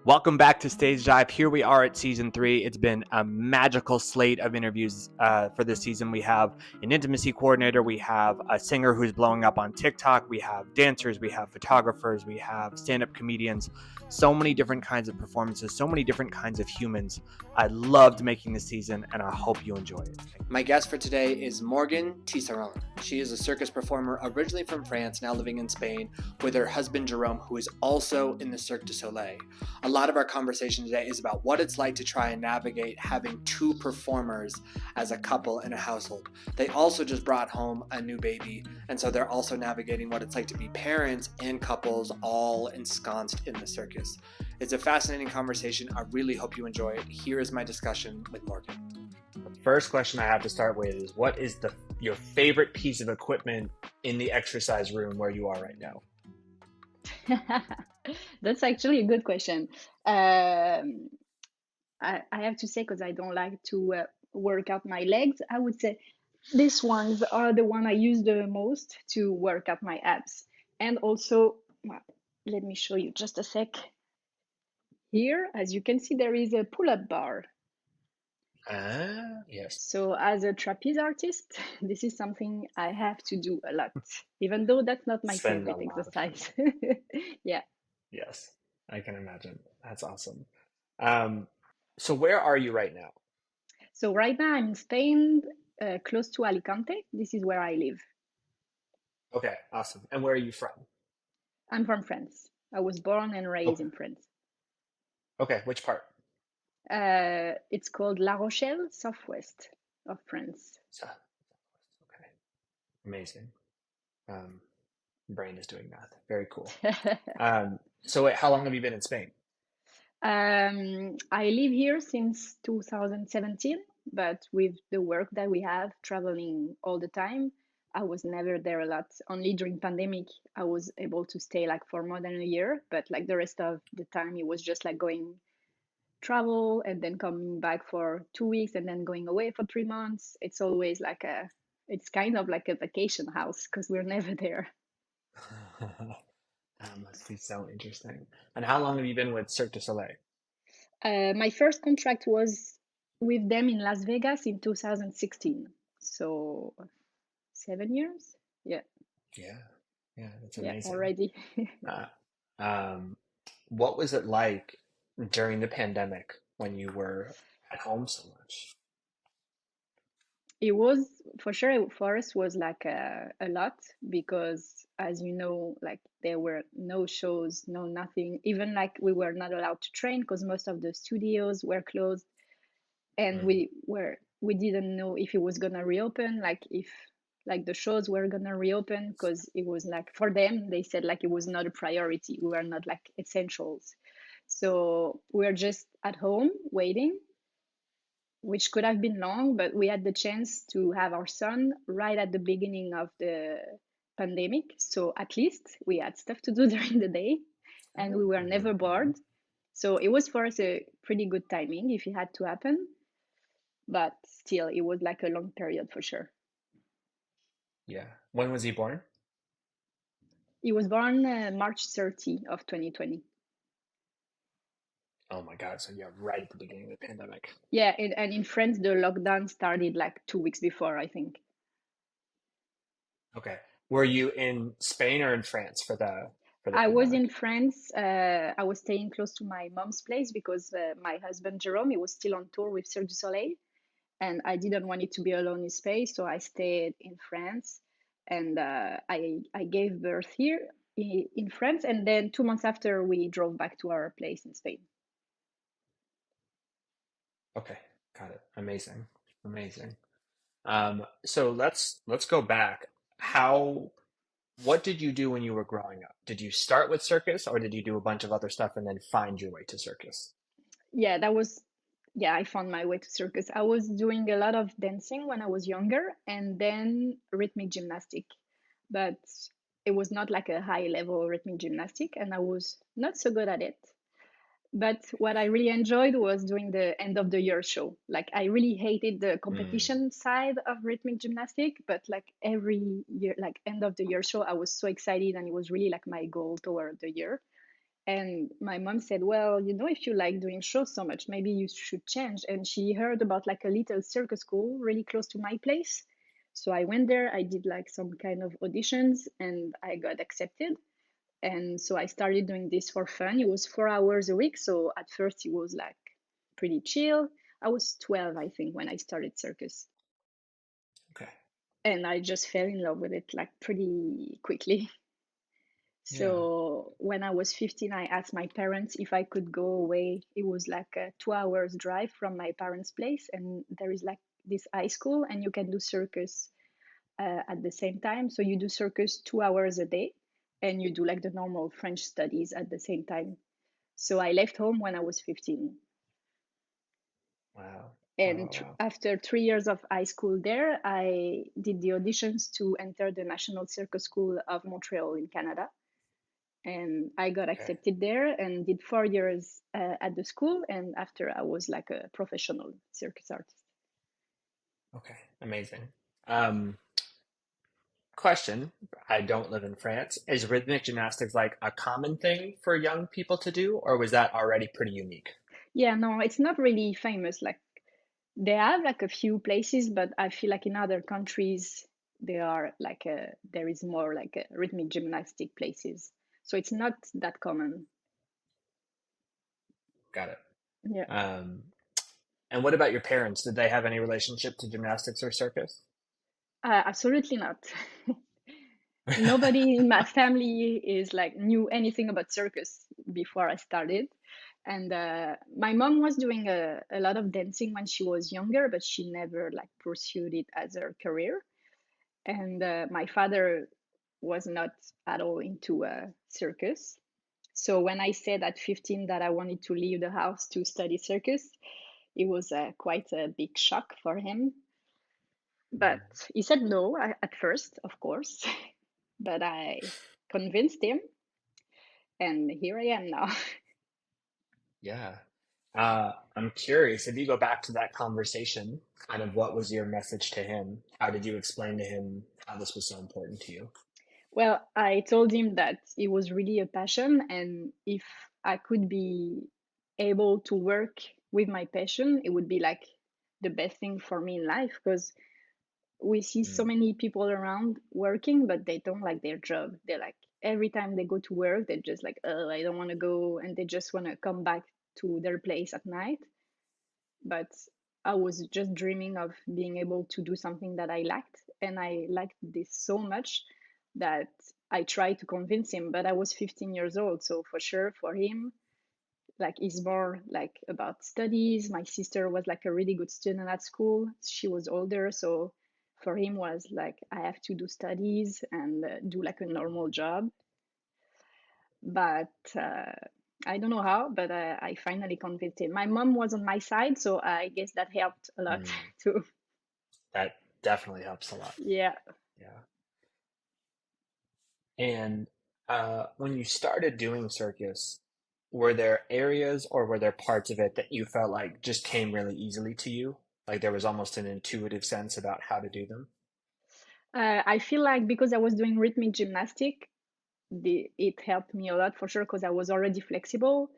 Welcome back to Stage Dive. Here we are at season 3. It's been a magical slate of interviews for this season. We have an intimacy coordinator, we have a singer who's blowing up on TikTok, we have dancers, we have photographers, we have stand-up comedians, so many different kinds of performances, so many different kinds of humans. I loved making this season and I hope you enjoy it. My guest for today is Morgane Tisserand. She is a circus performer originally from France, now living in Spain with her husband Jerome, who is also in the Cirque du Soleil. A lot of our conversation today is about what it's like to try and navigate having two performers as a couple in a household. They also just brought home a new baby, and so they're also navigating what it's like to be parents and couples all ensconced in the circus. It's a fascinating conversation. I really hope you enjoy it. Here is my discussion with Morgane. The first question I have to start with is, what is your favorite piece of equipment in the exercise room where you are right now? That's actually a good question. I have to say, because I don't like to work out my legs, I would say these ones are the one I use the most to work out my abs. And also, well, let me show you just a sec. Here, as you can see, there is a pull-up bar. Yes. So as a trapeze artist, this is something I have to do a lot, even though that's not my Spend a favorite lot of exercise. time. Yeah. Yes, I can imagine. That's awesome. Um, so where are you right now? So right now I'm in Spain, close to Alicante. This is where I live. Okay, awesome. And where are you from? I'm from France. I was born and raised Okay. in France. Okay, which part? It's called La Rochelle, southwest of France. So, okay, amazing. Um, Brain is doing math. Very cool. So wait, how long have you been in Spain? I live here since 2017, but with the work that we have, traveling all the time, I was never there a lot. Only during pandemic, I was able to stay like for more than a year, but like the rest of the time, it was just like going travel and then coming back for 2 weeks and then going away for 3 months. It's always like it's kind of like a vacation house because we're never there. That must be so interesting. And how long have you been with Cirque du Soleil? My first contract was with them in Las Vegas in 2016. So 7 years? Yeah, Yeah, yeah, that's yeah, amazing. already. Uh, um, what was it like during the pandemic when you were at home so much? It was for sure for us was like a lot because as you know, like there were no shows, no nothing. Even like we were not allowed to train because most of the studios were closed and Mm, we didn't know if it was gonna reopen, like if like the shows were gonna reopen because it was like for them they said like it was not a priority. We were not like essentials. So we were just at home waiting, which could have been long, but we had the chance to have our son right at the beginning of the pandemic. So at least we had stuff to do during the day and we were never mhm. bored. So it was for us a pretty good timing if it had to happen, but still, it was like a long period for sure. Yeah. When was he born? He was born March 30 of 2020. Oh my God. So yeah, right at the beginning of the pandemic. Yeah, and in France, the lockdown started like 2 weeks before, I think. Okay. Were you in Spain or in France for the I was in pandemic? France. I was staying close to my mom's place because my husband Jerome, he was still on tour with Cirque du Soleil, and I didn't want it to be alone in space, so I stayed in France, and I gave birth here in France, and then 2 months after we drove back to our place in Spain. Okay. Got it. Amazing. Amazing. So let's go back. How What did you do when you were growing up? Did you start with circus or did you do a bunch of other stuff and then find your way to circus? Yeah, that was, yeah, I found my way to circus. I was doing a lot of dancing when I was younger and then rhythmic gymnastic, but it was not like a high level rhythmic gymnastic and I was not so good at it. But what I really enjoyed was doing the end of the year show. Like I really hated the Mm, competition side of rhythmic gymnastic, but like every year, like end of the year show, I was so excited and it was really like my goal toward the year. And my mom said, well, if you like doing shows so much, maybe you should change. And she heard about like a little circus school really close to my place. So I went there, I did like some kind of auditions, and I got accepted. And so I started doing this for fun. It was 4 hours a week. So at first it was like pretty chill. I was 12, I think, when I started circus. Okay. And I just fell in love with it like pretty quickly. Yeah. So when I was 15, I asked my parents if I could go away. It was like a 2 hours drive from my parents' place, and there is like this high school, and you can do circus at the same time. So you do circus 2 hours a day, and you do like the normal French studies at the same time. So I left home when I was 15. Wow. Wow. And Wow. Wow. after 3 years of high school there, I did the auditions to enter the National Circus School of Montreal in Canada. And I got Okay. accepted there and did 4 years at the school. And after, I was like a professional circus artist. Okay. Amazing. Um, Question. I don't live in France. Is rhythmic gymnastics like a common thing for young people to do, or was that already pretty unique? Yeah, no, it's not really famous. Like they have like a few places, but I feel like in other countries there is more like rhythmic gymnastic places. So it's not that common. Got it. Yeah, Um, and what about your parents? Did they have any relationship to gymnastics or circus? absolutely not. Nobody in my family is like knew anything about circus before I started. And my mom was doing a lot of dancing when she was younger, but she never like pursued it as her career. And my father was not at all into circus. So when I said at 15 that I wanted to leave the house to study circus, it was quite a big shock for him. But Mhm. he said no at first, of course. But I convinced him, and here I am now. Yeah. I'm curious, if you go back to that conversation, kind of what was your message to him? How did you explain to him how this was so important to you? Well, I told him that it was really a passion, and if I could be able to work with my passion, it would be like the best thing for me in life because we see so Mm, many people around working, but they don't like their job. They're like, every time they go to work, they're just like, oh, I don't want to go, and they just want to come back to their place at night. But I was just dreaming of being able to do something that I liked. And I liked this so much that I tried to convince him. But I was 15 years old. So for sure, for him, like it's more like about studies. My sister was like a really good student at school. She was older. So for him was like, I have to do studies and do like a normal job. But I don't know how, but I finally convinced him. My mom was on my side, so I guess that helped a lot mm. too. That definitely helps a lot. Yeah. Yeah. And when you started doing circus, were there areas or were there parts of it that you felt like just came really easily to you? Like there was almost an intuitive sense about how to do them? I feel like because I was doing rhythmic gymnastic, it helped me a lot for sure because I was already flexible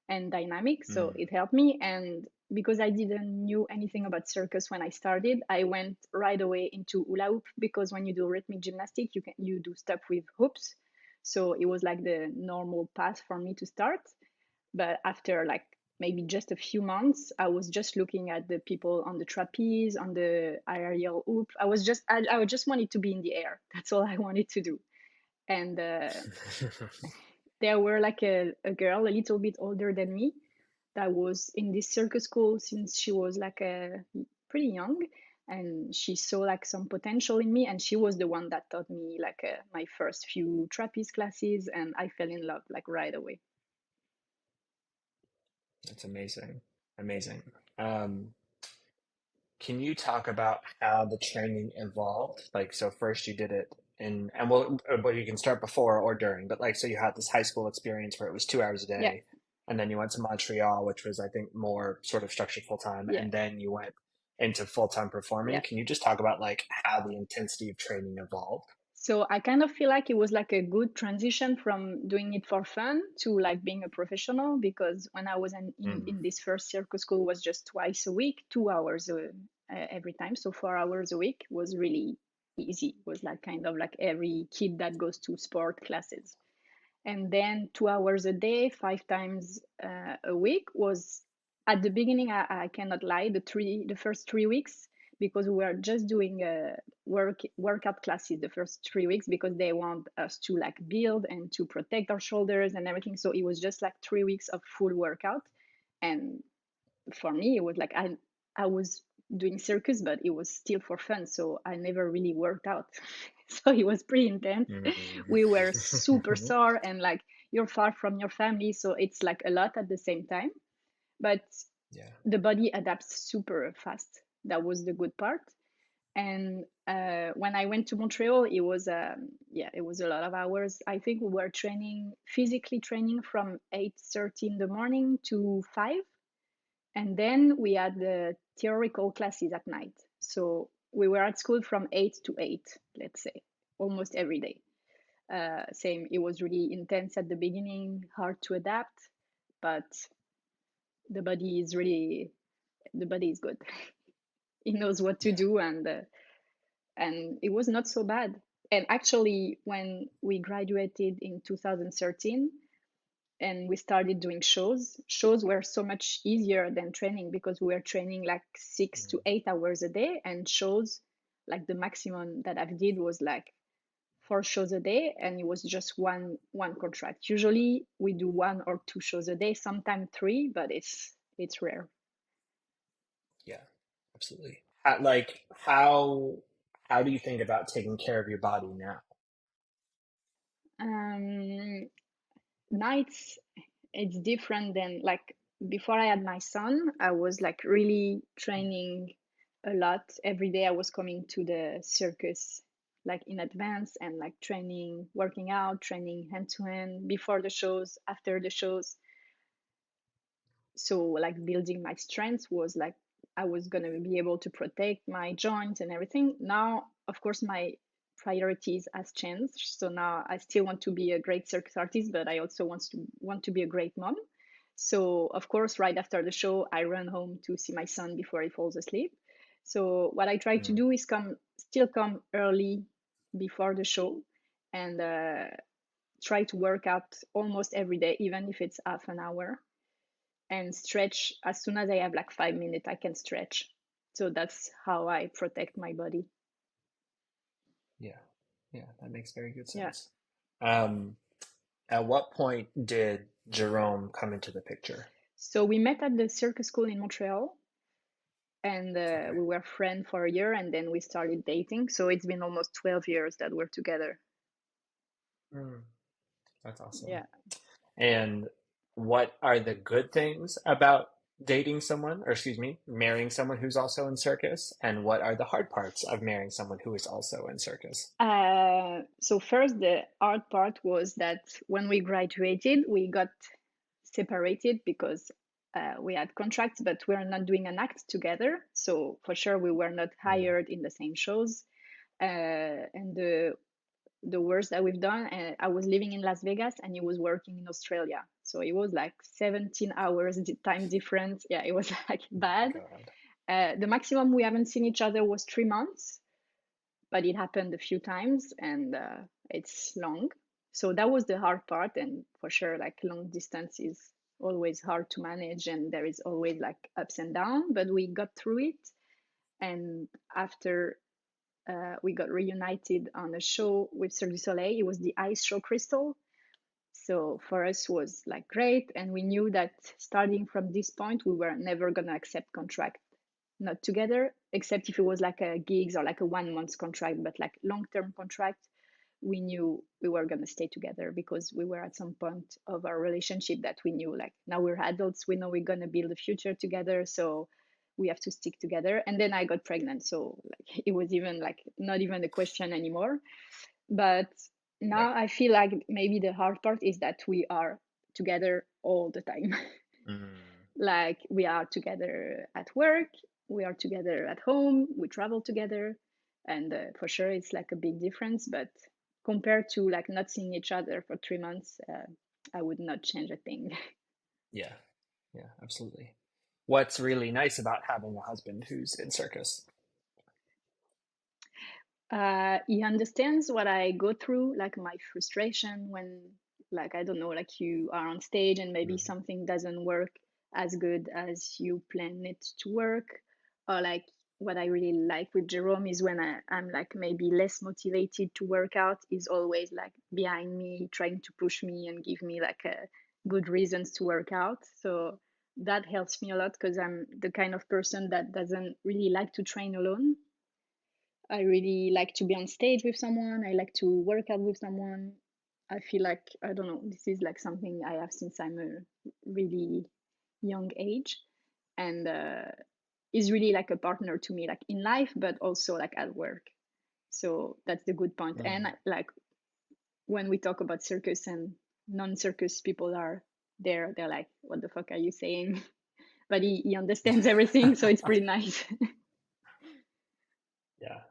and dynamic, so Mm, it helped me. And because I didn't knew anything about circus when I started, I went right away into hula hoop because when you do rhythmic gymnastic, you do stuff with hoops. So it was like the normal path for me to start. But after like maybe just a few months, I was just looking at the people on the trapeze, on the aerial hoop. I just wanted to be in the air. That's all I wanted to do. And there were like a girl a little bit older than me that was in this circus school since she was like pretty young, and she saw like some potential in me, and she was the one that taught me like my first few trapeze classes, and I fell in love like right away. that's amazing. Amazing. Um, can you talk about how the training evolved? Like, so first you did it and well, you can start before or during, but like, so you had this high school experience where it was 2 hours a Yeah, day, and then you went to Montreal, which was, I think, more sort of structured full time, yeah, and then you went into full time yeah. performing. Can you just talk about like how the intensity of training evolved? So I kind of feel like it was like a good transition from doing it for fun to like being a professional, because when I was Mm. in this first circus school was just twice a week, 2 hours every time. So 4 hours a week was really easy. It was like kind of like every kid that goes to sport classes. And then 2 hours a day, 5 times a week was at the beginning. I cannot lie, the first 3 weeks, because we were just doing workout classes the first 3 weeks, because they want us to like build and to protect our shoulders and everything. So it was just like 3 weeks of full workout. And for me, it was like I was doing circus, but it was still for fun. So I never really worked out. So it was pretty intense. Mm. We were super sore, and like you're far from your family. So it's like a lot at the same time. But Yeah. the body adapts super fast. That was the good part. And when I went to Montreal, it was yeah, it was a lot of hours. I think we were physically training from 8:30 in the morning to 5, and then we had the theoretical classes at night. So we were at school from 8 to 8, let's say, almost every day. Same, it was really intense at the beginning, hard to adapt, but the body is really, the body is good. It knows what to Yeah. do, and it was not so bad. And actually, when we graduated in 2013, and we started doing shows were so much easier than training, because we were training like six Mm. to 8 hours a day, and shows, like the maximum that I did was like 4 shows a day, and it was just one contract. Usually we do 1 or 2 shows a day, sometimes three, but it's rare. Yeah. Absolutely. How do you think about taking care of your body now? um Nights, it's different than like before I had my son. I was like really training a lot every day. I was coming to the circus like in advance, and like training, working out, training hand to hand before the shows, after the shows. So like building my strength was like I was gonna be able to protect my joints and everything. Now, of course, my priorities has changed. So now I still want to be a great circus artist, but I also want to be a great mom. So of course, right after the show, I run home to see my son before he falls asleep. So what I try to Mm. do is come early before the show, and try to work out almost every day, even if it's half an hour, and stretch as soon as I have like 5 minutes, I can stretch. So that's how I protect my body. Yeah. Yeah. That makes very good Yeah. sense. Um, at what point did Jerome come into the picture? So we met at the circus school in Montreal, and Okay. we were friends for a year, and then we started dating. So it's been almost 12 years that we're together. Mm. That's awesome. Yeah. And what are the good things about dating someone, or excuse me, marrying someone who's also in circus? And what are the hard parts of marrying someone who is also in circus? So first, the hard part was that when we graduated, we got separated because we had contracts, but we are not doing an act together. So for sure, we were not Mm. hired in the same shows. And the worst that we've done, I was living in Las Vegas and he was working in Australia. So it was like 17 hours time difference. Yeah, it was like Oh my bad. God. The maximum we haven't seen each other was 3 months, but it happened a few times, and it's long. So that was the hard part. And for sure, like long distance is always hard to manage, and there is always like ups and downs, but we got through it. And after we got reunited on a show with Cirque du Soleil. It was the ice show Crystal. So for us was like great, and we knew that starting from this point, we were never gonna accept contract not together, except if it was like a gigs or like a 1 month contract, but like long term contract. We knew we were gonna stay together because we were at some point of our relationship that we knew like now we're adults, we know we're gonna build a future together, so we have to stick together. And then I got pregnant, so like it was even like not even a question anymore. But Right. now I feel like maybe the hard part is that we are together all the time. Mm. Like we are together at work, we are together at home, we travel together, and for sure it's like a big difference. But compared to like not seeing each other for 3 months, I would not change a thing. Yeah. Yeah, absolutely. What's really nice about having a husband who's in circus? He understands what I go through, like my frustration when, like, I don't know, like you are on stage and maybe Mm. something doesn't work as good as you plan it to work. Or like what I really like with Jerome is when I'm like maybe less motivated to work out, is always like behind me, trying to push me and give me like a good reasons to work out. So that helps me a lot because I'm the kind of person that doesn't really like to train alone. I really like to be on stage with someone. I like to work out with someone. I feel like, I don't know, this is like something I have since I'm a really young age. And is really like a partner to me, like in life, but also like at work. So that's the good point. And Mm. like when we talk about circus and non-circus people are there, they're like, what the fuck are you saying? But he understands everything. So it's pretty nice. Yeah.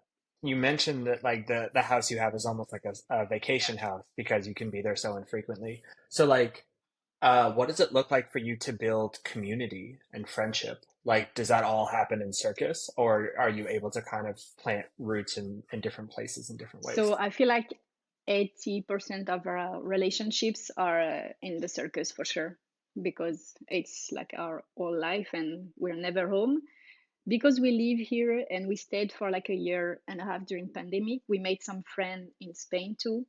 You mentioned that like the house you have is almost like a Yeah. vacation house because you can be there so infrequently. So like what does it look like for you to build community and friendship? Like, does that all happen in circus, or are you able to kind of plant roots in different places in different So ways? I feel like 80% of our relationships are in the circus for sure, because it's like our whole life and we're never home. Because we live here and we stayed for like a year and a half during pandemic, we made some friends in Spain too.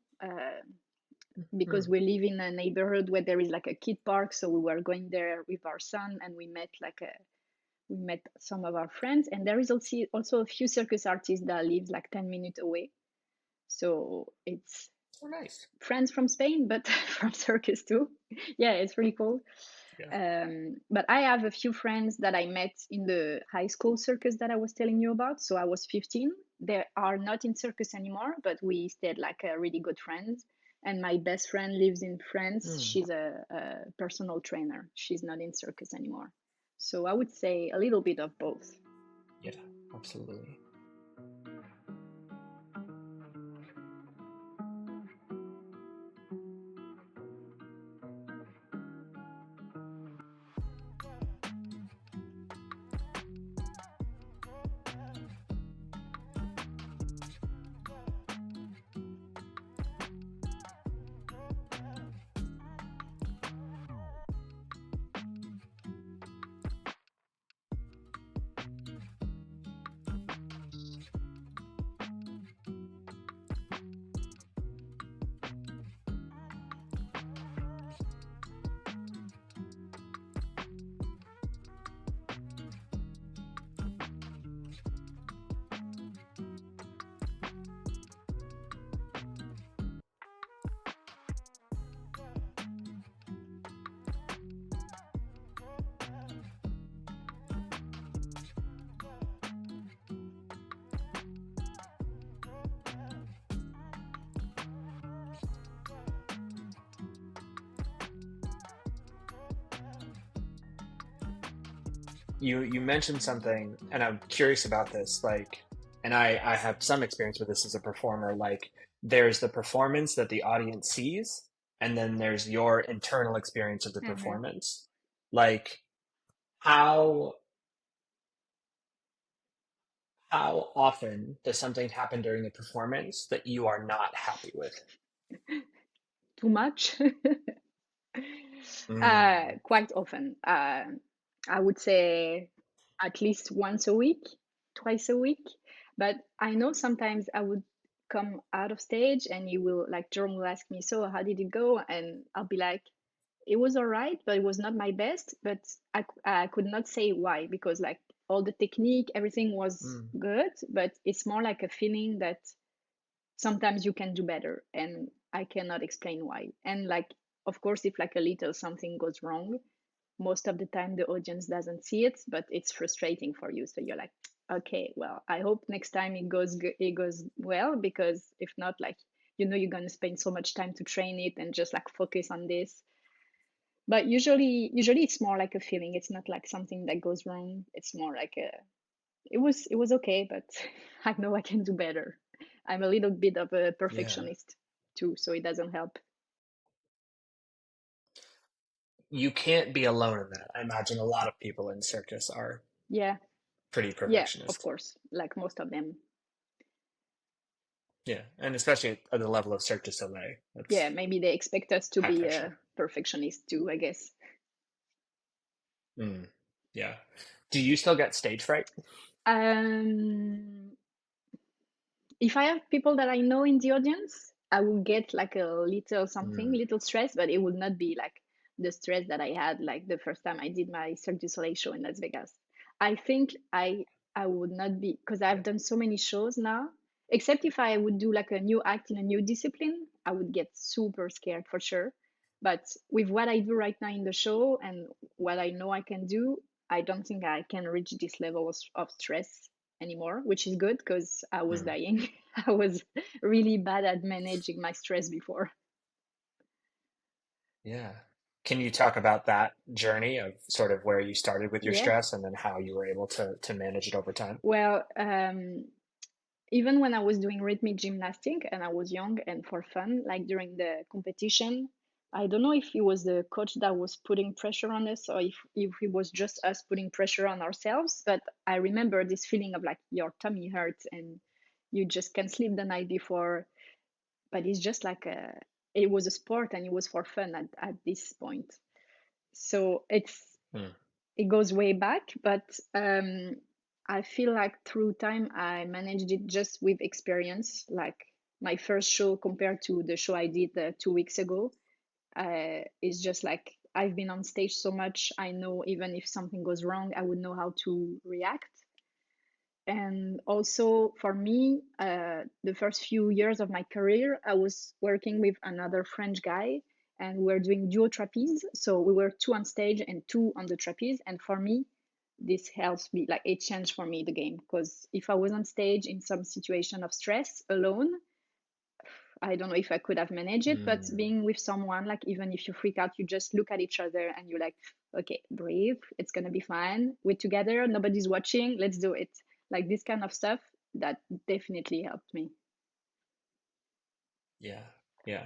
Because Mm. we live in a neighborhood where there is like a kid park, so we were going there with our son and we met some of our friends. And there is also a few circus artists that live like 10 minutes away, so it's Oh, nice. friends from Spain, but from circus too. Yeah, it's really cool. Yeah. But I have a few friends that I met in the high school circus that I was telling you about. So I was 15. They are not in circus anymore, but we stayed like a really good friends. And my best friend lives in France. Mm. She's a personal trainer. She's not in circus anymore. So I would say a little bit of both. Yeah, absolutely. You mentioned something, and I'm curious about this. Like, and I have some experience with this as a performer. Like, there's the performance that the audience sees, and then there's your internal experience of the Mm-hmm. performance. Like, how how often does something happen during the performance that you are not happy with? Too much. Mm. Quite often. I would say at least once a week, twice a week. But I know sometimes I would come out of stage and you will, like, Jerome will ask me, so how did it go? And I'll be like, it was all right, but it was not my best. But I could not say why, because like all the technique, everything was Mm. good, but it's more like a feeling that sometimes you can do better and I cannot explain why. And like, of course, if like a little something goes wrong, most of the time the audience doesn't see it, but it's frustrating for you, so you're like, okay, well, I hope next time it goes well, because if not, like, you're going to spend so much time to train it and just like focus on this. But usually it's more like a feeling. It's not like something that goes wrong. It's more like a, it was okay, but I know I can do better. I'm a little bit of a Yeah. perfectionist. too, so it doesn't help. You can't be alone in that. I imagine a lot of people in circus are Yeah, pretty yeah, of perfectionist. course, like most of them. Yeah, and especially at the level of Cirque du Soleil, Yeah, that's maybe they expect us to high be pressure. a perfectionist too, I guess. Mm, yeah. Do you still get stage fright? Um, if I have people that I know in the audience, I will get like a little something, Mm, little stress, but it would not be like the stress that I had like the first time I did my Cirque du Soleil show in Las Vegas. I think I would not be, because I've yeah. done so many shows now, except if I would do like a new act in a new discipline, I would get super scared for sure. But with what I do right now in the show and what I know I can do, I don't think I can reach this level of stress anymore, which is good because I was Mm, dying. I was really bad at managing my stress before. yeah. Can you talk about that journey of sort of where you started with your Yeah. stress and then how you were able to manage it over time? Well, even when I was doing rhythmic gymnastics and I was young and for fun, like during the competition, I don't know if it was the coach that was putting pressure on us or if it was just us putting pressure on ourselves. But I remember this feeling of like your tummy hurts and you just can't sleep the night before. But it's just like it was a sport and it was for fun at this point. So Mm, it goes way back, but I feel like through time I managed it just with experience. Like my first show compared to the show I did 2 weeks ago is just like I've been on stage so much. I know even if something goes wrong, I would know how to react. And also for me, the first few years of my career, I was working with another French guy and we were doing duo trapeze. So we were two on stage and two on the trapeze. And for me, this helps me, like it changed for me the game. Because if I was on stage in some situation of stress alone, I don't know if I could have managed it, but mm, being with someone, like even if you freak out, you just look at each other and you're like, okay, breathe, it's gonna be fine. We're together, nobody's watching, let's do it. Like this kind of stuff that definitely helped me. yeah, yeah.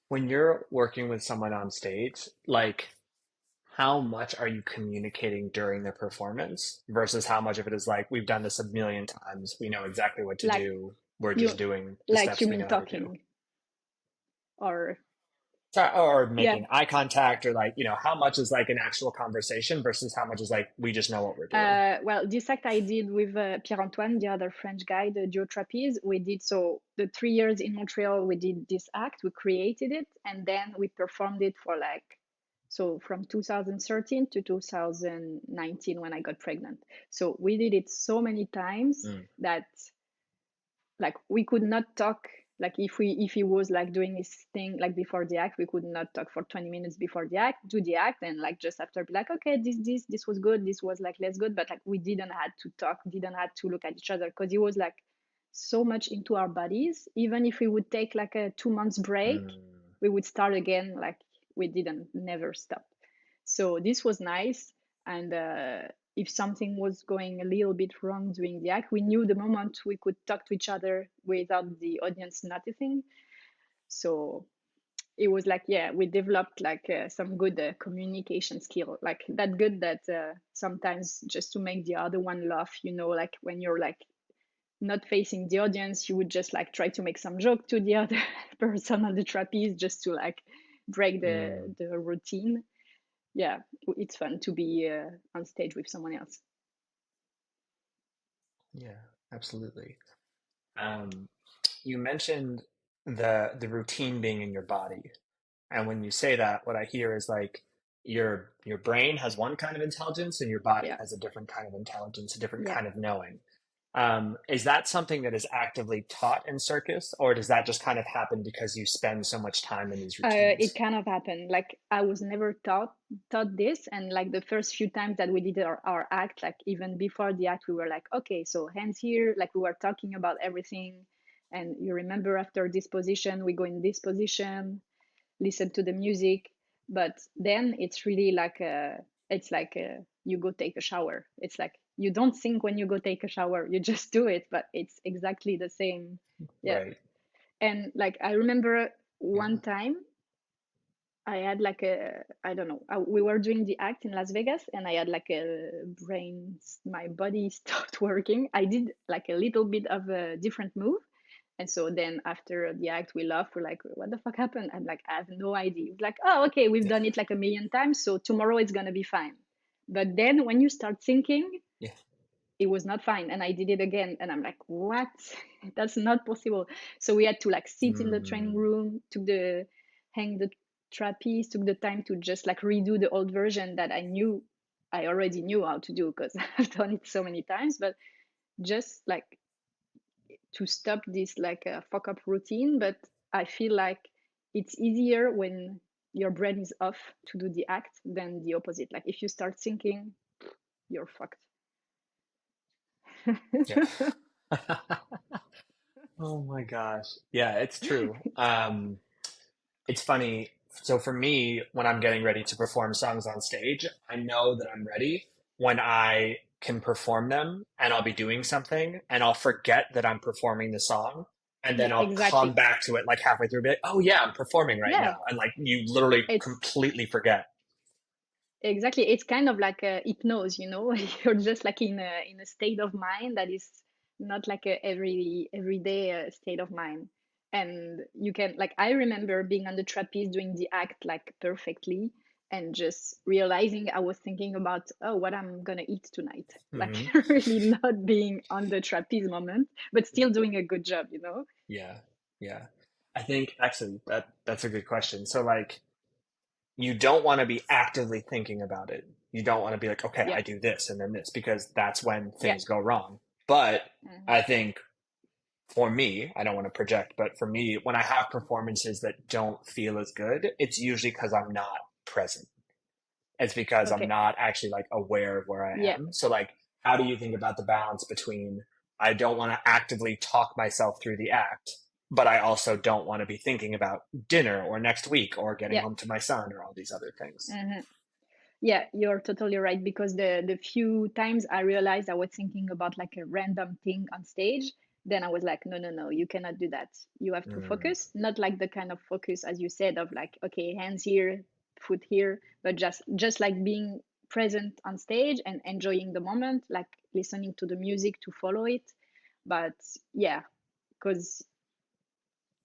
When you're working with someone on stage, like how much are you communicating during the performance versus how much of it is like, we've done this a million times, we know exactly what to Like do, we're you just doing the like you steps we mean know how to do? talking or Or yeah. making eye contact, or like, how much is like an actual conversation versus how much is like, we just know what we're doing? Well, this act I did with Pierre-Antoine, the other French guy, the duo trapeze. We did so the 3 years in Montreal. We did this act. We created it, and then we performed it for like so from 2013 to 2019 when I got pregnant. So we did it so many times Mm, that like we could not talk, like if he was like doing his thing like before the act, we could not talk for 20 minutes before the act, do the act, and like just after be like, okay, this was good, this was like less good, but like we didn't had to talk, didn't had to look at each other because it was like so much into our bodies. Even if we would take like a 2 months break, mm, we would start again, like we didn't never stop. So this was nice. And if something was going a little bit wrong during the act, we knew the moment we could talk to each other without the audience noticing. So it was like, yeah, we developed like some good communication skill, like that good that sometimes just to make the other one laugh, like when you're like not facing the audience, you would just like try to make some joke to the other person on the trapeze just to like break mm. the routine. Yeah, it's fun to be on stage with someone else. Yeah, absolutely. Um, you mentioned the routine being in your body. And when you say that, what I hear is like your brain has one kind of intelligence and your body Yeah, has a different kind of intelligence, a different yeah. kind of knowing. Is that something that is actively taught in circus, or does that just kind of happen because you spend so much time in these It routines? kind of happened. Like I was never taught this, and like the first few times that we did our act, like even before the act, we were like, okay, so hands here. Like we were talking about everything, and you remember after this position, we go in this position, listen to the music. But then it's really like it's like you go take a shower. It's like you don't think when you go take a shower, you just do it, but it's exactly the same. Yeah. Right. And like I remember one time I had like a, I don't know, we were doing the act in Las Vegas and I had like a brain, my body stopped working. I did like a little bit of a different move. And so then after the act, we laughed. We're like, what the fuck happened? I'm like, I have no idea. It's like, oh, okay, we've done it like a million times. So tomorrow it's going to be fine. But then when you start thinking, Yeah. it was not fine. And I did it again. And I'm like, what? That's not possible. So we had to like sit in the training room, hang the trapeze, took the time to just like redo the old version that I already knew how to do because I've done it so many times. But just like to stop this like fuck up routine. But I feel like it's easier when your brain is off to do the act than the opposite. Like if you start thinking, you're fucked. Yeah. Oh my gosh. Yeah, it's true. It's funny. So for me, when I'm getting ready to perform songs on stage, I know that I'm ready when I can perform them and I'll be doing something and I'll forget that I'm performing the song and then Yeah, I'll come exactly. back to it like halfway through, be like, oh yeah, I'm performing right Yeah, now. And like you literally it's completely forget. exactly. It's kind of like a hypnose, you know. You're just like in a state of mind that is not like a everyday state of mind. And you can like I remember being on the trapeze doing the act like perfectly and just realizing I was thinking about oh what I'm gonna eat tonight. Like Hmm. really not being on the trapeze moment, but still doing a good job, you know? Yeah. Yeah. I think actually that's a good question. So like you don't want to be actively thinking about it. You don't want to be like, okay, Yeah, I do this and then this because that's when yeah. things go wrong. But Mhm. I think for me, I don't want to project, but for me, when I have performances that don't feel as good, it's usually because I'm not present. It's because I'm Okay. not actually like aware of where I Yeah. am. So like, how do you think about the balance between I don't want to actively talk myself through the act, but I also don't want to be thinking about dinner or next week or getting Yeah. home to my son or all these other things. Mhm. Yeah, you're totally right because the few times I realized I was thinking about like a random thing on stage, then I was like, no, no, no, you cannot do that. You have to Mm, focus, not like the kind of focus as you said of like, okay, hands here, foot here, but just like being present on stage and enjoying the moment, like listening to the music to follow it. But yeah, because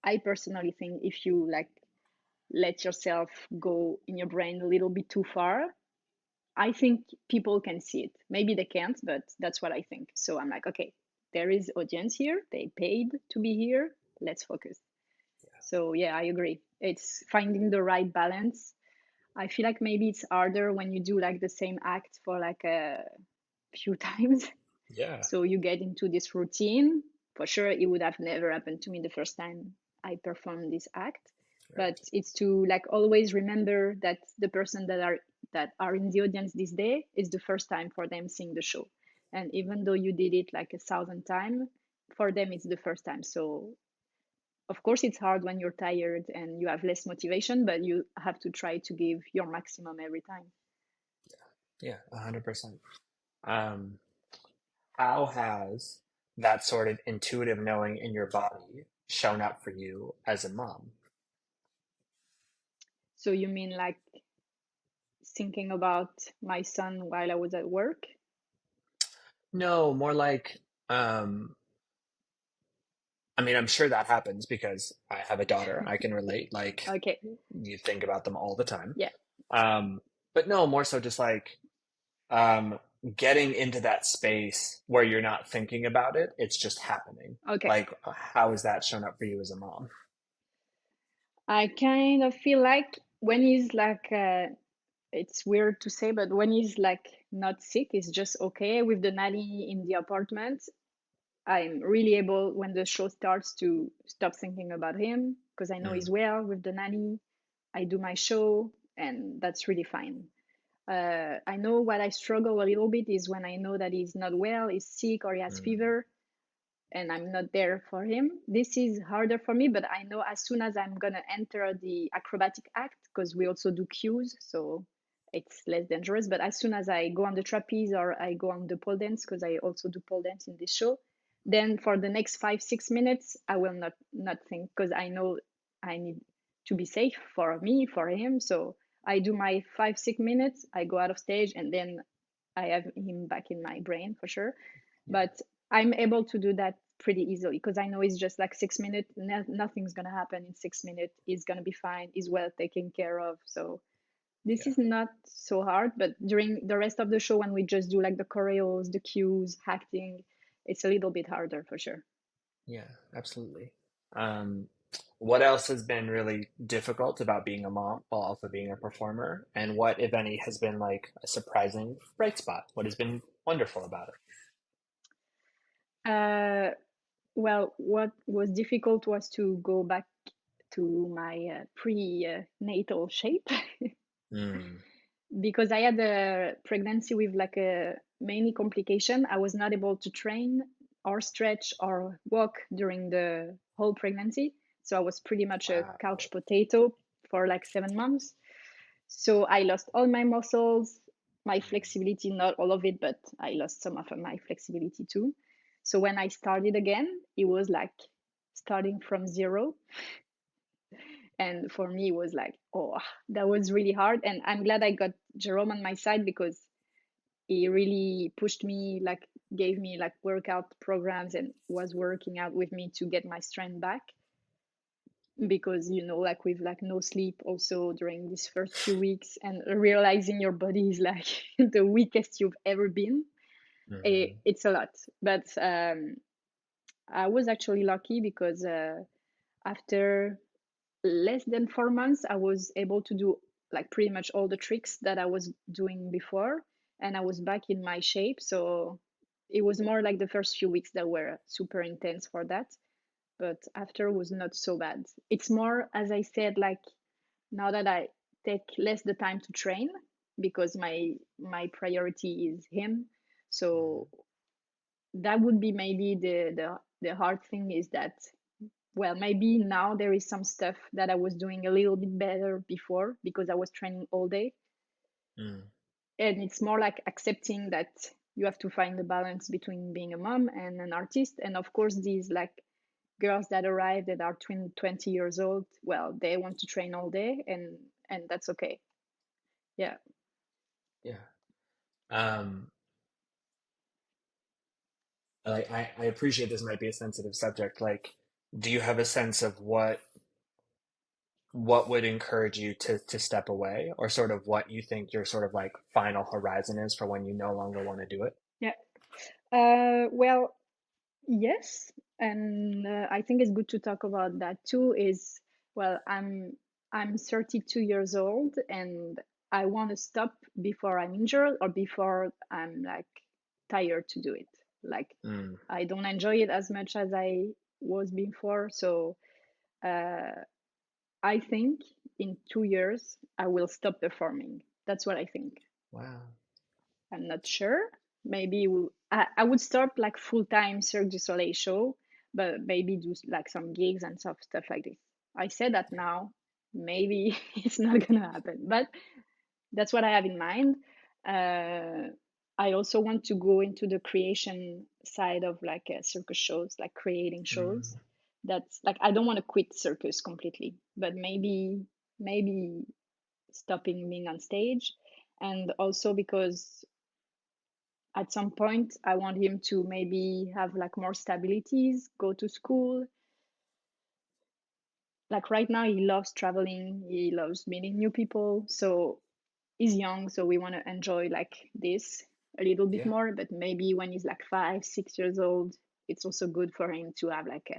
I personally think if you like let yourself go in your brain a little bit too far, I think people can see it. Maybe they can't, but that's what I think. So I'm like, okay, there is audience here. They paid to be here. Let's focus. So yeah, I agree. It's finding the right balance. I feel like maybe it's harder when you do like the same act for like a few times. yeah, So you get into this routine. For sure, it would have never happened to me the first time I performed this act. But right. it's to like always remember that the person that are in the audience this day is the first time for them seeing the show. And even though you did it like 1,000 times, for them it's the first time. So of course it's hard when you're tired and you have less motivation, but you have to try to give your maximum every time. Yeah, 100%. Um, how has that sort of intuitive knowing in your body shown up for you as a mom? So you mean like thinking about my son while I was at work? No, more like, um, I mean, I'm sure that happens because I have a daughter. I can relate. Like, Okay. you think about them all the time. Yeah. Um, but no, more so just like um, getting into that space where you're not thinking about it. It's just happening. Okay. Like, how has that shown up for you as a mom? I kind of feel like when he's like, it's weird to say, but when he's like not sick, he's just okay with the nanny in the apartment. I'm really able when the show starts to stop thinking about him because I know Mm, he's well with the nanny. I do my show, and that's really fine. I know what I struggle a little bit is when I know that he's not well, he's sick, or he has mm, fever and I'm not there for him. This is harder for me, but I know as soon as I'm gonna enter the acrobatic act, because we also do cues, so it's less dangerous. But as soon as I go on the trapeze or I go on the pole dance, because I also do pole dance in this show, then for the next 5, 6 minutes, I will not think because I know I need to be safe for me, for him. So I do my 5 6 minutes, I go out of stage, and then I have him back in my brain for sure. Yeah. But I'm able to do that pretty easily because I know it's just like 6 minutes. Nothing's gonna happen in 6 minutes. He's gonna be fine. He's well taken care of. So this Yeah. is not so hard. But during the rest of the show, when we just do like the choreos, the cues, acting, it's a little bit harder for sure. Yeah, absolutely. Um, what else has been really difficult about being a mom while also being a performer? And what, if any, has been like a surprising bright spot? What has been wonderful about it? Uh, well, what was difficult was to go back to my prenatal shape Mm. because I had a pregnancy with like a many complication. I was not able to train or stretch or walk during the whole pregnancy. So I was pretty much a Wow. couch potato for like 7 months. So I lost all my muscles, my flexibility, not all of it, but I lost some of my flexibility too. So when I started again, it was like starting from zero. And for me, it was like, oh, that was really hard. And I'm glad I got Jerome on my side because he really pushed me, like gave me like workout programs and was working out with me to get my strength back. Because like with like no sleep also during these first few weeks and realizing your body is like the weakest you've ever been, Hmm. it's a lot. But I was actually lucky because after less than 4 months, I was able to do like pretty much all the tricks that I was doing before, and I was back in my shape. So it was more like the first few weeks that were super intense for that, but after was not so bad. It's more, as I said, like now that I take less the time to train because my priority is him. So that would be maybe the hard thing is that, well, maybe now there is some stuff that I was doing a little bit better before because I was training all day. Mm. And it's more like accepting that you have to find the balance between being a mom and an artist. And of course, these like girls that arrive that are 20 years old, well, they want to train all day, and that's okay. Yeah. Yeah. Um, like I appreciate this might be a sensitive subject. Like, do you have a sense of what would encourage you to step away, or sort of what you think your sort of like final horizon is for when you no longer want to do it? Yeah. Well, yes, and I think it's good to talk about that too. Is, well, I'm 32 years old, and I want to stop before I'm injured or before I'm like tired to do it. Like Mm. I don't enjoy it as much as I was before, so uh, I think in 2 years I will stop performing. That's what I think. Wow. I'm not sure. Maybe I would start like full time Cirque du Soleil show, but maybe do like some gigs and stuff like this. I said that Yeah. now. Maybe it's not gonna happen, but that's what I have in mind. Uh, I also want to go into the creation side of like circus shows, like creating shows. Mm. That's like I don't want to quit circus completely, but maybe stopping being on stage, and also because at some point I want him to maybe have like more stabilities, go to school. Like right now he loves traveling, he loves meeting new people, so he's young, so we want to enjoy like this a little bit Yeah. more. But maybe when he's like 5 6 years old, it's also good for him to have like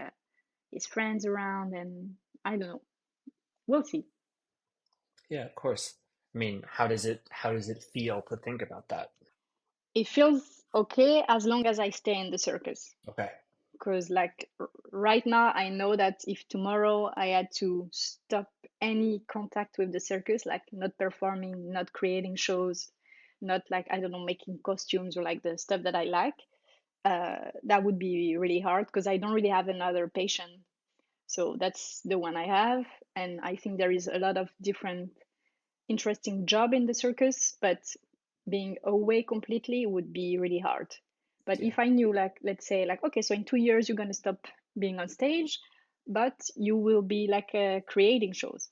his friends around, and I don't know, we'll see. Yeah, of course. I mean, how does it feel to think about that? It feels okay as long as I stay in the circus. Okay. Because like right now I know that if tomorrow I had to stop any contact with the circus, like not performing, not creating shows, not like, I don't know, making costumes or like the stuff that I like, that would be really hard because I don't really have another patient. So that's the one I have, and I think there is a lot of different interesting job in the circus, but being away completely would be really hard. But Yeah. if I knew, like, let's say, like, okay, so in 2 years you're gonna stop being on stage, but you will be like creating shows.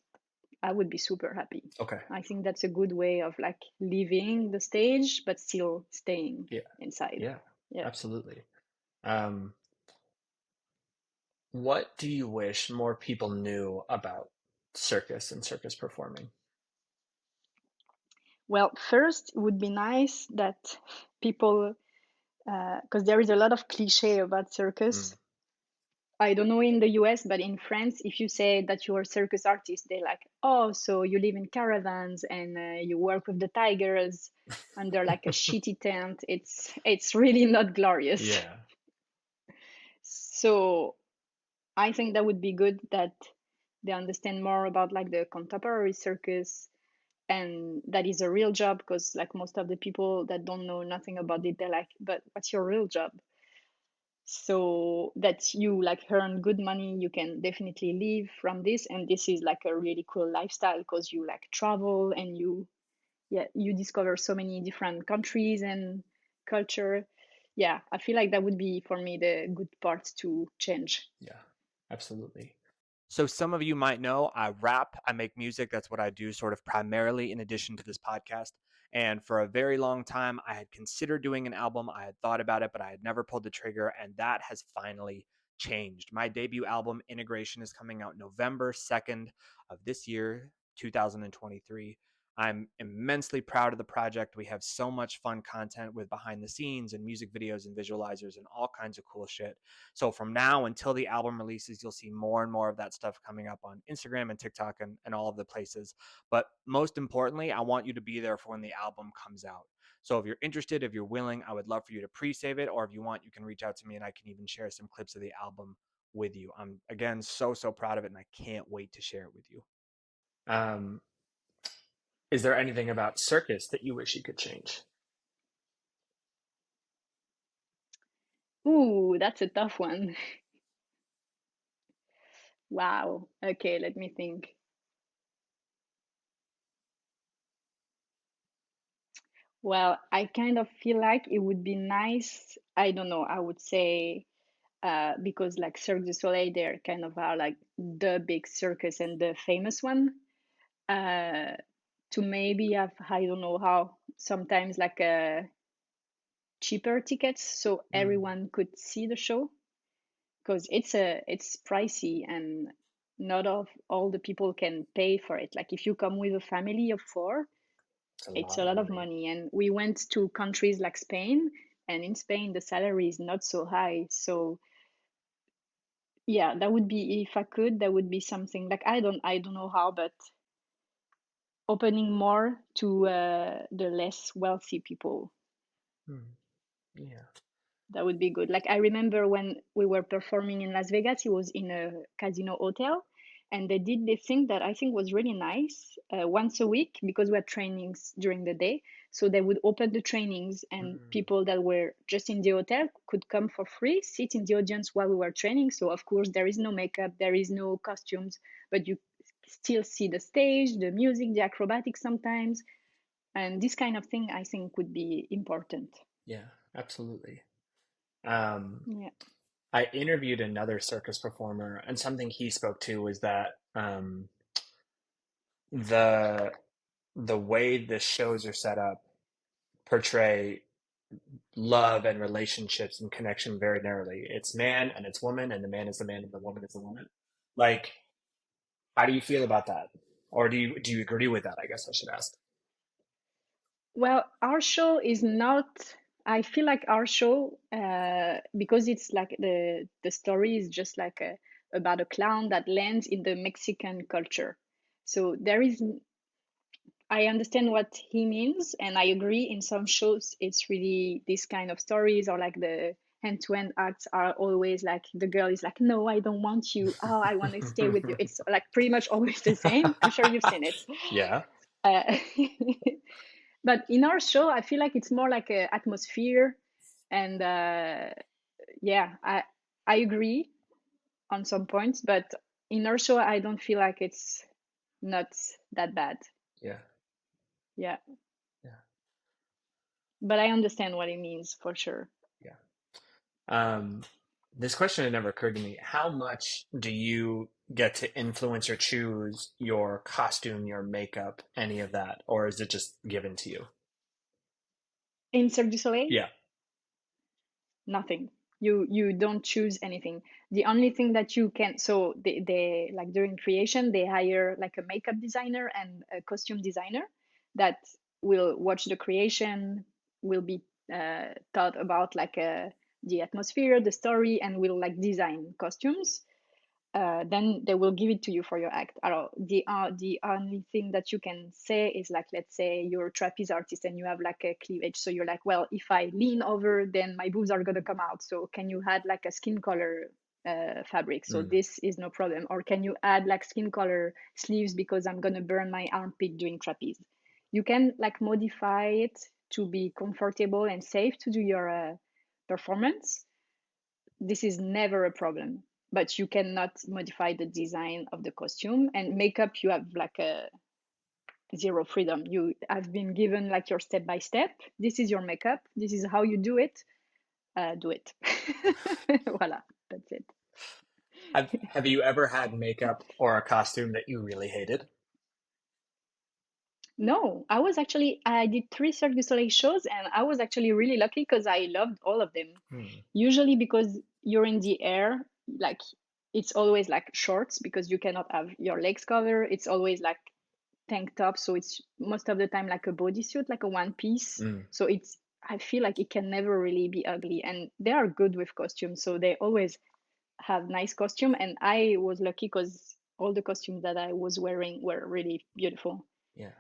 I would be super happy. Okay. I think that's a good way of like leaving the stage but still staying Yeah. inside. Yeah. Yeah. Absolutely. Um, what do you wish more people knew about circus and circus performing? Well, first, it would be nice that people, because there is a lot of cliche about Mm. circus. I don't know in the US, but in France, if you say that you're a circus artist, they're like, oh, so you live in caravans and you work with the tigers under like a shitty tent. It's really not glorious. Yeah. So I think that would be good that they understand more about like the contemporary circus, and that is a real job, because like most of the people that don't know nothing about it, they're like, but what's your real job? So that you like earn good money, you can definitely live from this, and this is like a really cool lifestyle because you like travel and you discover so many different countries and culture. Yeah, I feel like that would be for me the good part to change. Yeah. Absolutely. So some of you might know I rap, I make music. That's what I do sort of primarily in addition to this podcast. And for a very long time, I had considered doing an album. I had thought about it, but I had never pulled the trigger. And that has finally changed. My debut album, Integration, is coming out November 2nd of this year, 2023. I'm immensely proud of the project. We have so much fun content with behind the scenes and music videos and visualizers and all kinds of cool shit. So from now until the album releases, you'll see more and more of that stuff coming up on Instagram and TikTok and all of the places. But most importantly, I want you to be there for when the album comes out. So if you're interested, if you're willing, I would love for you to pre-save it, or if you want, you can reach out to me and I can even share some clips of the album with you. I'm again so proud of it and I can't wait to share it with you. Um, is there anything about circus that you wish you could change? Ooh, that's a tough one. Wow. Okay, let me think. Well, I kind of feel like it would be nice. I don't know. I would say because like Cirque du Soleil, they're kind of are like the big circus and the famous one. Uh, to maybe have, I don't know how, sometimes like cheaper tickets so Mm, everyone could see the show, because it's pricey and not of all the people can pay for it. Like if you come with a family of four, it's a it's lot a of lot of money. money. And we went to countries like Spain, and in Spain the salary is not so high. So yeah, that would be, if I could, that would be something like I don't know how, but opening more to the less wealthy people. Mm, yeah. That would be good. Like I remember when we were performing in Las Vegas, it was in a casino hotel, and they did this thing that I think was really nice. Once a week, because we had trainings during the day, so they would open the trainings, and Mm, people that were just in the hotel could come for free, sit in the audience while we were training. So of course there is no makeup, there is no costumes, but you still see the stage, the music, the acrobatics sometimes, and this kind of thing I think would be important. yeah, absolutely. Um, Yeah. I interviewed another circus performer, and something he spoke to was that the the way the shows are set up portray love and relationships and connection very narrowly. It's man and it's woman, and the man is the man and the woman is the woman. Like, how do you feel about that? Or do you agree with that? I guess I should ask. Well, our show is not. I feel like our show, because it's like the story is just like about a clown that lands in the Mexican culture. So there is. I understand what he means, and I agree. In some shows, it's really this kind of stories, or like the hand-to-hand acts are always like the girl is like, "No, I don't want you. Oh, I want to stay with you." It's like pretty much always the same. I'm sure you've seen it. Yeah. Uh, but in our show, I feel like it's more like a atmosphere, and yeah, I agree on some points, but in our show, I don't feel like it's not that bad. Yeah. Yeah, Yeah. but I understand what it means for sure. Yeah. Um, this question had never occurred to me. How much do you get to influence or choose your costume, your makeup, any of that, or is it just given to you? In Cirque du Soleil, Yeah. nothing. You don't choose anything. The only thing that you can, so they like during creation they hire like a makeup designer and a costume designer that will watch the creation, will be thought about like the atmosphere, the story, and will like design costumes. Then they will give it to you for your act. The only thing that you can say is like, let's say you're a trapeze artist and you have like a cleavage. So you're like, well, if I lean over, then my boobs are gonna come out. So can you add like a skin color fabric? So Mm. this is no problem. Or can you add like skin color sleeves because I'm gonna burn my armpit doing trapeze? You can like modify it to be comfortable and safe to do your performance. This is never a problem, but you cannot modify the design of the costume. And makeup, you have like a zero freedom. You have been given like your step by step. This is your makeup, this is how you do it. Do it. Voila, that's it. Have you ever had makeup or a costume that you really hated? No, I did 3 Cirque du Soleil shows and I was actually really lucky because I loved all of them. Hmm. Usually because you're in the air, like it's always like shorts because you cannot have your legs covered. It's always like tank top, so it's most of the time like a bodysuit, like a one piece. Mm. So it's, I feel like it can never really be ugly, and they are good with costumes, so they always have nice costume. And I was lucky because all the costumes that I was wearing were really beautiful. Yeah.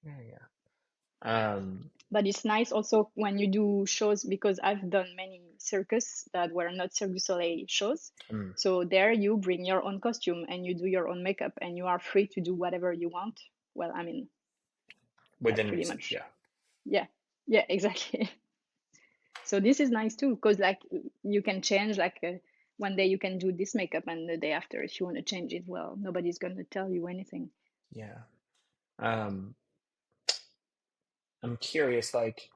Yeah. Yeah. But it's nice also when you do shows, because I've done many circus that were not Cirque du Soleil shows. Mm. So there you bring your own costume and you do your own makeup and you are free to do whatever you want. Well, I mean, that's Within pretty reason. much, Yeah. yeah. Yeah, exactly. So this is nice too, because like you can change like one day you can do this makeup and the day after if you want to change it, well, nobody's going to tell you anything. Yeah. Um, I'm curious, like,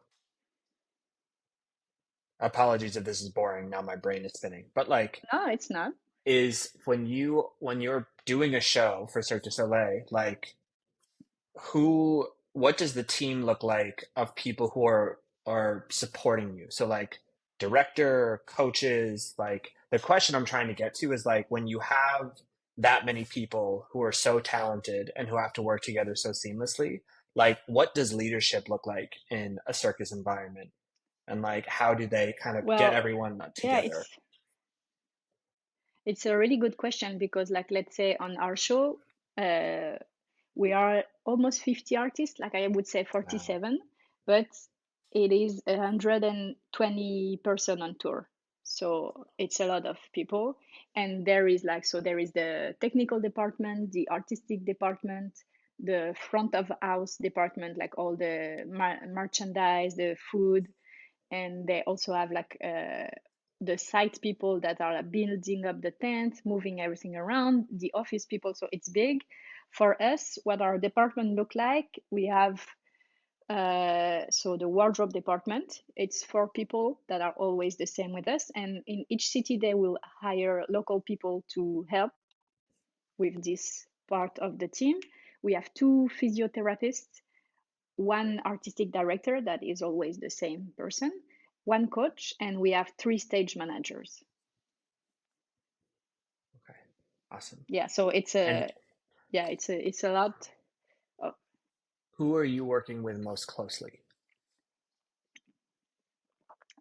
apologies if this is boring. Now my brain is spinning. But like, No, it's not. is when you're doing a show for Cirque du Soleil, like what does the team look like of people who are supporting you? So like director, coaches, like the question I'm trying to get to is like when you have that many people who are so talented and who have to work together so seamlessly, like what does leadership look like in a circus environment? And like how do they kind of get Well, everyone yeah, together? it's a really good question, because like let's say on our show, uh, we are almost 50 artists, like I would say Wow. 47, but it is 120 person on tour. So it's a lot of people. And there is like, so there is the technical department, the artistic department, the front of house department, like all the merchandise, the food. And they also have like the site people that are building up the tent, moving everything around, the office people. So it's big. For us, what our department look like, we have so the wardrobe department, it's 4 people that are always the same with us, and in each city they will hire local people to help with this part of the team. We have 2 physiotherapists, one artistic director that is always the same person, one coach, and we have 3 stage managers. Okay. Awesome. Yeah, so it's And a, yeah, it's a lot. Of, who are you working with most closely?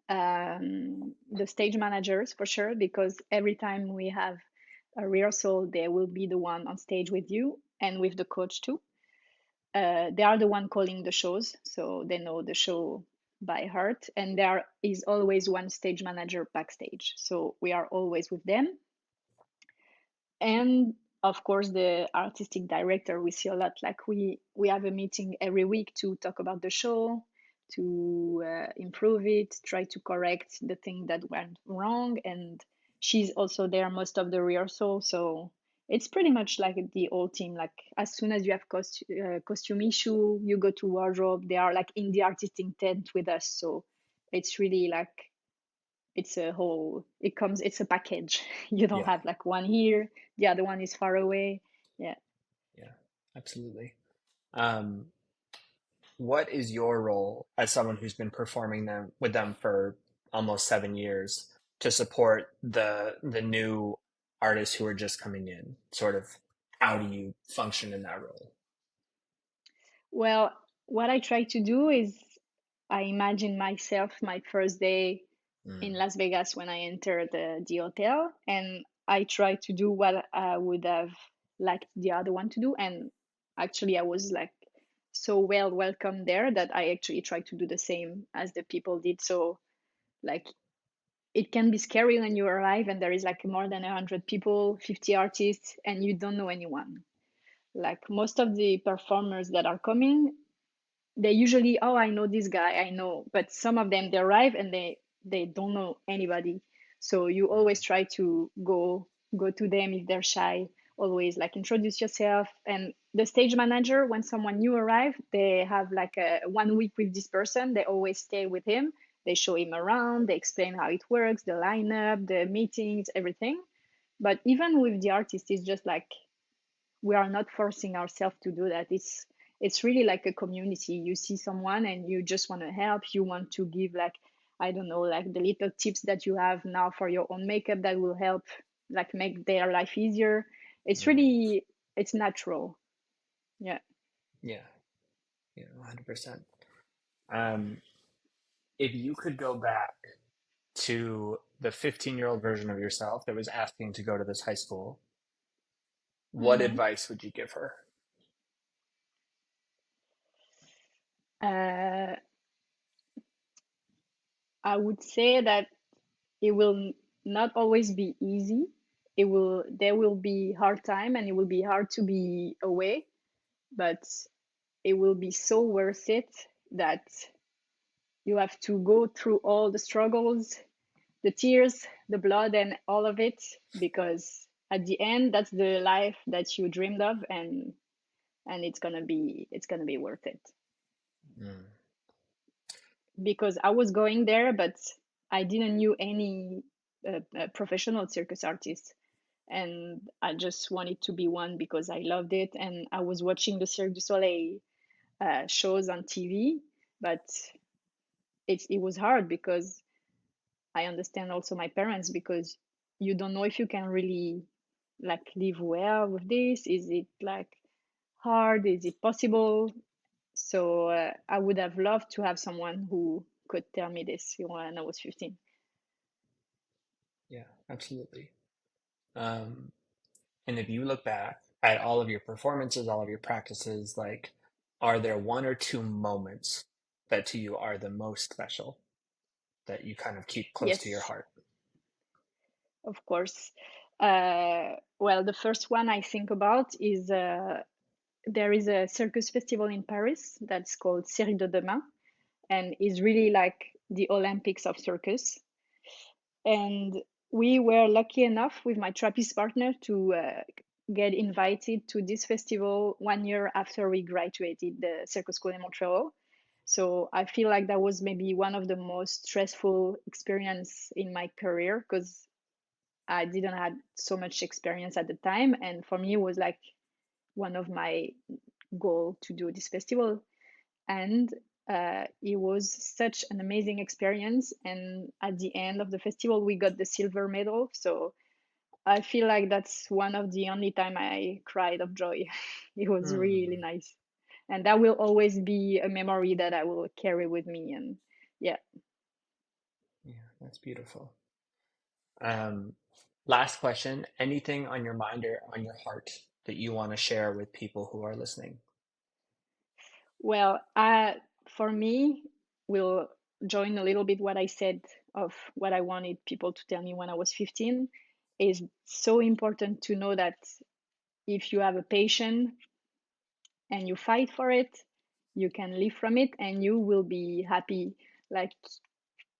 the stage managers for sure, because every time we have a rehearsal, they will be the one on stage with you and with the coach too. They are the one calling the shows, so they know the show by heart. And there is always one stage manager backstage, so we are always with them. And of course the artistic director, we see a lot, like we have a meeting every week to talk about the show, to improve it, try to correct the thing that went wrong. And she's also there most of the rehearsal, so it's pretty much like the whole team. Like as soon as you have costume issue, you go to wardrobe, they are like in the artistic tent with us. So it's really like it's a whole, it's a package. You don't Yeah, have like one here, the other one is far away. Yeah. yeah, absolutely. Um, what is your role as someone who's been performing them with them for almost 7 years to support the new artists who are just coming in? Sort of, how do you function in that role? Well, what I try to do is I imagine myself my first day in Mm, Las Vegas when I entered the hotel, and I try to do what I would have liked the other one to do. And actually, I was like so well welcomed there that I actually tried to do the same as the people did. So, like, it can be scary when you arrive and there is like more than 100 people, 50 artists, and you don't know anyone. Like, most of the performers that are coming, they usually, oh, I know this guy, I know, but some of them, they arrive and they don't know anybody. So you always try to go to them if they're shy. Always like introduce yourself. And the stage manager, when someone new arrive, they have like a 1 week with this person. They always stay with him. They show him around, they explain how it works, the lineup, the meetings, everything. But even with the artist, it's just like we are not forcing ourselves to do that. It's really like a community. You see someone and you just want to help. You want to give, like, I don't know, like the little tips that you have now for your own makeup that will help like make their life easier. It's mm. really, it's natural. Yeah. Yeah, yeah, 100%. Um, if you could go back to the 15-year-old version of yourself that was asking to go to this high school, what Hmm. advice would you give her? uh, I would say that it will not always be easy. There will be hard time and it will be hard to be away, but it will be so worth it that you have to go through all the struggles, the tears, the blood, and all of it, because at the end, that's the life that you dreamed of, and it's gonna be worth it. Mm, Because I was going there, but I didn't knew any professional circus artists, and I just wanted to be one because I loved it, and I was watching the Cirque du Soleil shows on TV, but it was hard because I understand also my parents, because you don't know if you can really like live well with this. Is it like hard? Is it possible? So I would have loved to have someone who could tell me this when I was 15. yeah, absolutely. Um, and if you look back at all of your performances, all of your practices, like, are there one or two moments that to you are the most special that you kind of keep close to your Yes, heart? of course. Well, the first one I think about is there is a circus festival in Paris that's called Série de Demain, and is really like the Olympics of circus. And we were lucky enough with my trapeze partner to get invited to this festival 1 year after we graduated the circus school in Montreal. So I feel like that was maybe one of the most stressful experience in my career, because I didn't have so much experience at the time, and for me it was like one of my goal to do this festival. And it was such an amazing experience, and at the end of the festival we got the silver medal. So I feel like that's one of the only time I cried of joy. It was really Hmm. nice, and that will always be a memory that I will carry with me. And yeah. Yeah, that's beautiful. Um, Last question. Anything on your mind or on your heart that you want to share with people who are listening? Well, for me, will join a little bit what I said of what I wanted people to tell me when I was 15. Is so important to know that if you have a passion and you fight for it, you can live from it and you will be happy. Like,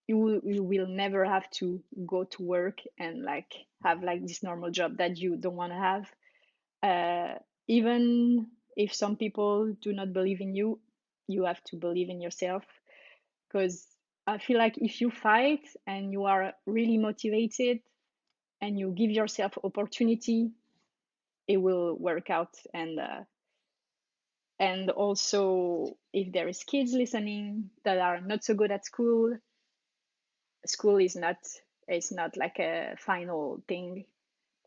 you will never have to go to work and like have like this normal job that you don't want to have. Even if some people do not believe in you, you have to believe in yourself, because I feel like if you fight and you are really motivated and you give yourself opportunity, it will work out. And also, if there is kids listening that are not so good at school, school is not, it's not like a final thing.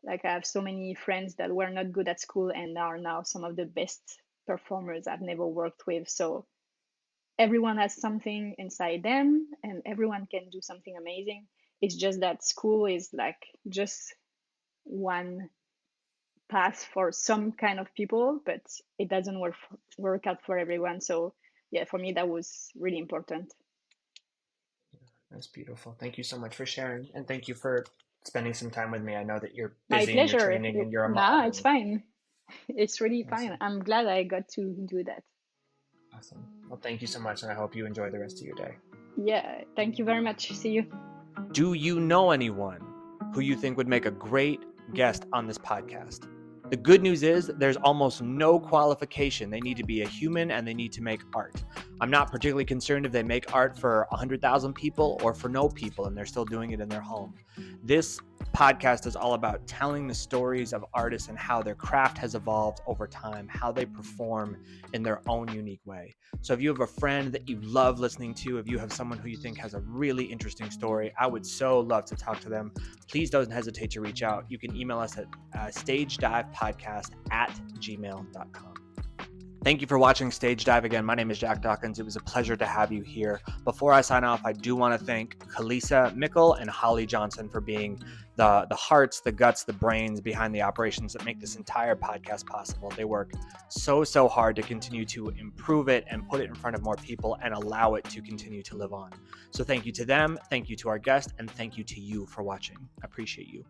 Like I have so many friends that were not good at school and are now some of the best performers I've never worked with. So everyone has something inside them and everyone can do something amazing. It's just that school is like just one path for some kind of people, but it doesn't work out for everyone. So yeah, for me that was really important. That's beautiful. Thank you so much for sharing, and thank you for spending some time with me. I know that you're My busy and you're pleasure. training and you're a Nah, mom. it's And fine. It's really fine. awesome. I'm glad I got to do that. Awesome. Well, thank you so much, and I hope you enjoy the rest of your day. Yeah, thank you very much. See you. Do you know anyone who you think would make a great guest on this podcast? The good news is there's almost no qualification. They need to be a human and they need to make art. I'm not particularly concerned if they make art for 100,000 people or for no people and they're still doing it in their home. This podcast is all about telling the stories of artists and how their craft has evolved over time, how they perform in their own unique way. So if you have a friend that you love listening to, if you have someone who you think has a really interesting story, I would so love to talk to them. Please don't hesitate to reach out. You can email us at stagedivepodcast@gmail.com. Thank you for watching Stage Dive again. My name is Jack Dawkins. It was a pleasure to have you here. Before I sign off, I do want to thank Kalisa Mickle and Holly Johnson for being the hearts, the guts, the brains behind the operations that make this entire podcast possible. They work so hard to continue to improve it and put it in front of more people and allow it to continue to live on. So thank you to them, thank you to our guest, and thank you to you for watching. I appreciate you.